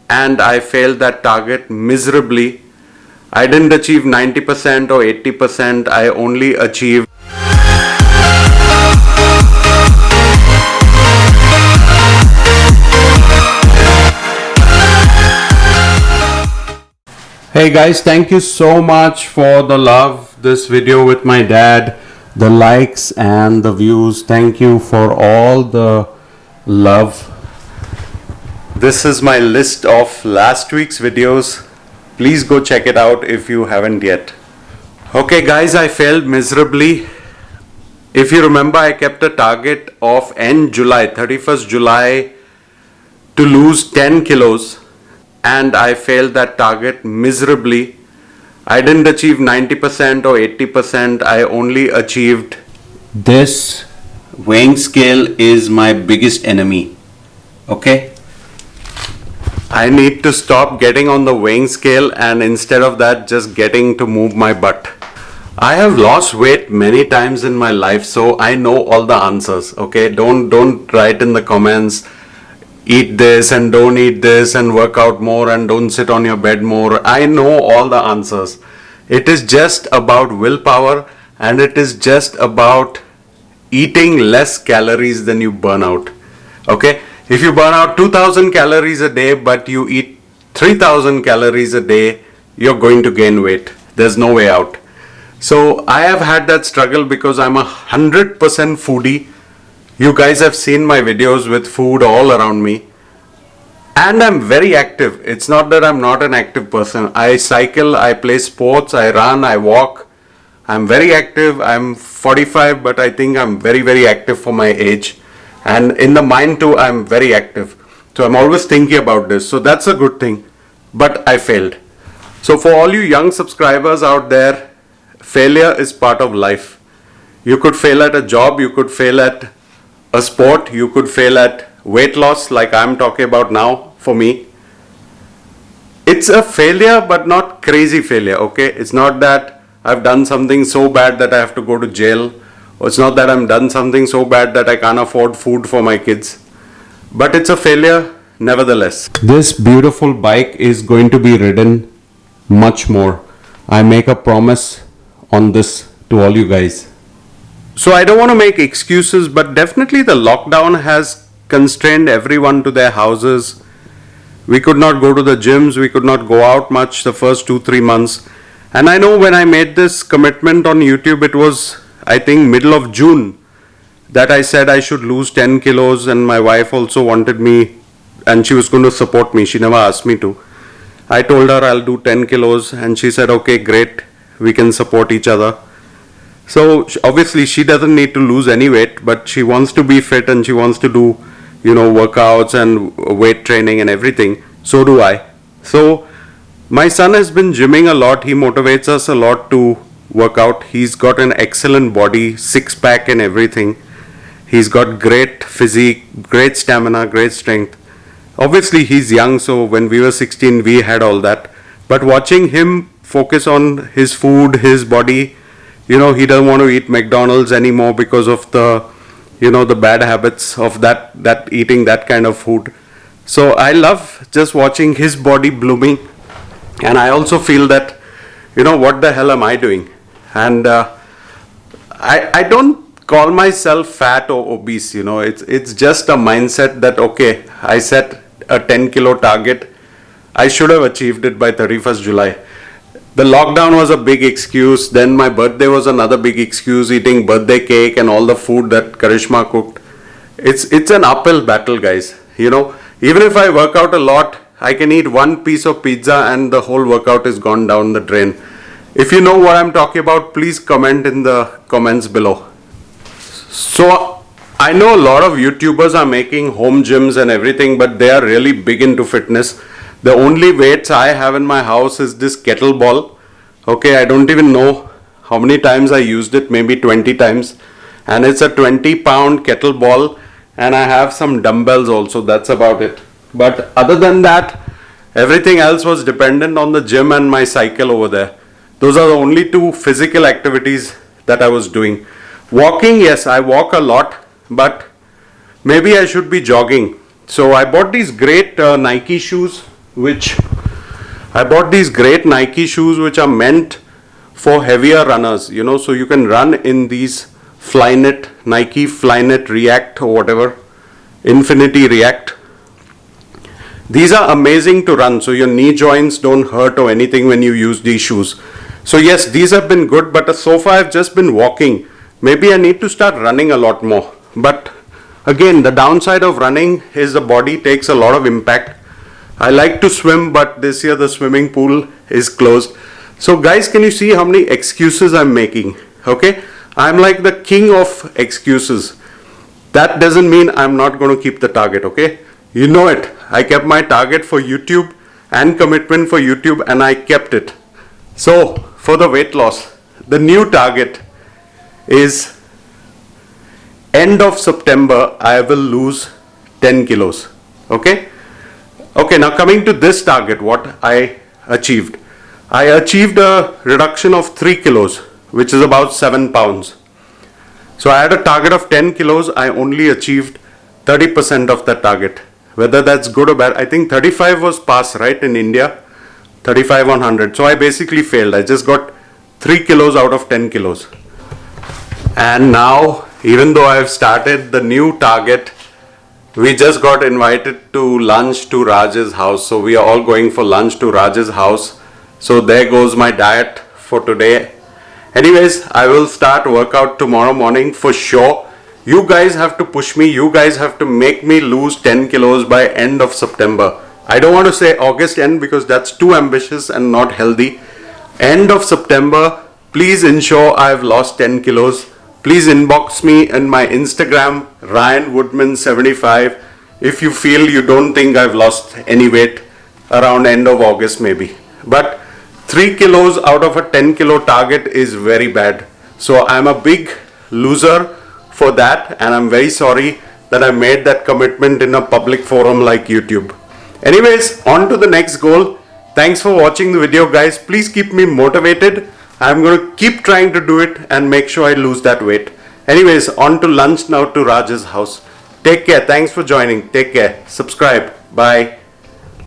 and I failed that target miserably. I didn't achieve 90% or 80%, I only achieved Hey guys, thank you so much for the love, this video with my dad, the likes and the views. Thank you for all the love. This is my list of last week's videos. Please go check it out if you haven't yet. Okay guys, I failed miserably. If you remember, I kept a target of end July, 31st July, to lose 10 kilos. And I failed that target miserably. I didn't achieve 90% or 80%. I only achieved this. Weighing scale is my biggest enemy. Okay? I need to stop getting on the weighing scale and instead of that just getting to move my butt. I have lost weight many times in my life, so I know all the answers. Okay? Don't write in the comments, eat this and don't eat this and work out more and don't sit on your bed more. I know all the answers. It is just about willpower and it is just about eating less calories than you burn out. Okay? If you burn out 2000 calories a day but you eat 3000 calories a day, you're going to gain weight. There's no way out. So I have had that struggle because I'm 100% foodie. You guys have seen my videos with food all around me. And I'm very active. It's not that I'm not an active person. I cycle, I play sports, I run, I walk. I'm very active. I'm 45, but I think I'm very, very active for my age. And in the mind too, I'm very active. So I'm always thinking about this. So that's a good thing. But I failed. So for all you young subscribers out there, failure is part of life. You could fail at a job, you could fail at a sport, you could fail at weight loss like I'm talking about now for me. It's a failure but not crazy failure, okay? It's not that I've done something so bad that I have to go to jail, or it's not that I've done something so bad that I can't afford food for my kids, but it's a failure nevertheless. This beautiful bike is going to be ridden much more. I make a promise on this to all you guys. So I don't want to make excuses, but definitely the lockdown has constrained everyone to their houses. We could not go to the gyms, we could not go out much the first 2-3 months. And I know when I made this commitment on YouTube, it was, I think, middle of June that I said I should lose 10 kilos and my wife also wanted me and she was going to support me. She never asked me to. I told her I'll do 10 kilos and she said, okay, great, we can support each other. So obviously she doesn't need to lose any weight, but she wants to be fit and she wants to do, workouts and weight training and everything. So do I. So my son has been gymming a lot. He motivates us a lot to work out. He's got an excellent body, six-pack and everything. He's got great physique, great stamina, great strength. Obviously he's young, so when we were 16 we had all that. But watching him focus on his food, his body, he doesn't want to eat McDonald's anymore because of the, the bad habits of that eating that kind of food. So I love just watching his body blooming. And I also feel that, what the hell am I doing? And I don't call myself fat or obese, it's just a mindset that, okay, I set a 10 kilo target. I should have achieved it by 31st July. The lockdown was a big excuse. Then my birthday was another big excuse, eating birthday cake and all the food that Karishma cooked. It's an uphill battle, guys. Even if I work out a lot, I can eat one piece of pizza and the whole workout is gone down the drain. If you know what I'm talking about, please comment in the comments below. So I know a lot of YouTubers are making home gyms and everything, but they are really big into fitness. The only weights I have in my house is this kettlebell. Okay, I don't even know how many times I used it, maybe 20 times. And it's a 20-pound kettlebell and I have some dumbbells also, that's about it. But other than that, everything else was dependent on the gym and my cycle over there. Those are the only two physical activities that I was doing. Walking, yes, I walk a lot, but maybe I should be jogging. So I bought these great Nike shoes, which I bought these great Nike shoes which are meant for heavier runners, you know, so you can run in these Flyknit, Nike Flyknit React or whatever, Infinity React. These are amazing to run, so your knee joints don't hurt or anything when you use these shoes. So yes, these have been good, but so far I've just been walking. Maybe I need to start running a lot more. But again, the downside of running is the body takes a lot of impact. I like to swim, but this year the swimming pool is closed. So guys, can you see how many excuses I'm making? Okay, I'm like the king of excuses. That doesn't mean I'm not going to keep the target, okay? You know it. I kept my target for YouTube and commitment for YouTube, and I kept it. So for the weight loss, the new target is end of September, I will lose 10 kilos. Okay? Okay, now coming to this target, what I achieved. I achieved a reduction of 3 kilos, which is about 7 pounds. So I had a target of 10 kilos, I only achieved 30% of that target. Whether that's good or bad, I think 35 was passed, right, in India? 35 on 100. So I basically failed. I just got 3 kilos out of 10 kilos. And now, even though I've started the new target, we just got invited to lunch to Raj's house. So we are all going for lunch to Raj's house. So there goes my diet for today. Anyways, I will start workout tomorrow morning for sure. You guys have to push me. You guys have to make me lose 10 kilos by end of September. I don't want to say August end because that's too ambitious and not healthy. End of September, please ensure I've lost 10 kilos. Please inbox me in my Instagram, Ryan Woodman 75, if you feel you don't think I've lost any weight around end of August maybe. But 3 kilos out of a 10 kilo target is very bad. So I'm a big loser for that, and I'm very sorry that I made that commitment in a public forum like YouTube. Anyways, on to the next goal. Thanks for watching the video, guys. Please keep me motivated. I'm going to keep trying to do it and make sure I lose that weight. Anyways, on to lunch now to Raj's house. Take care. Thanks for joining. Take care. Subscribe. Bye.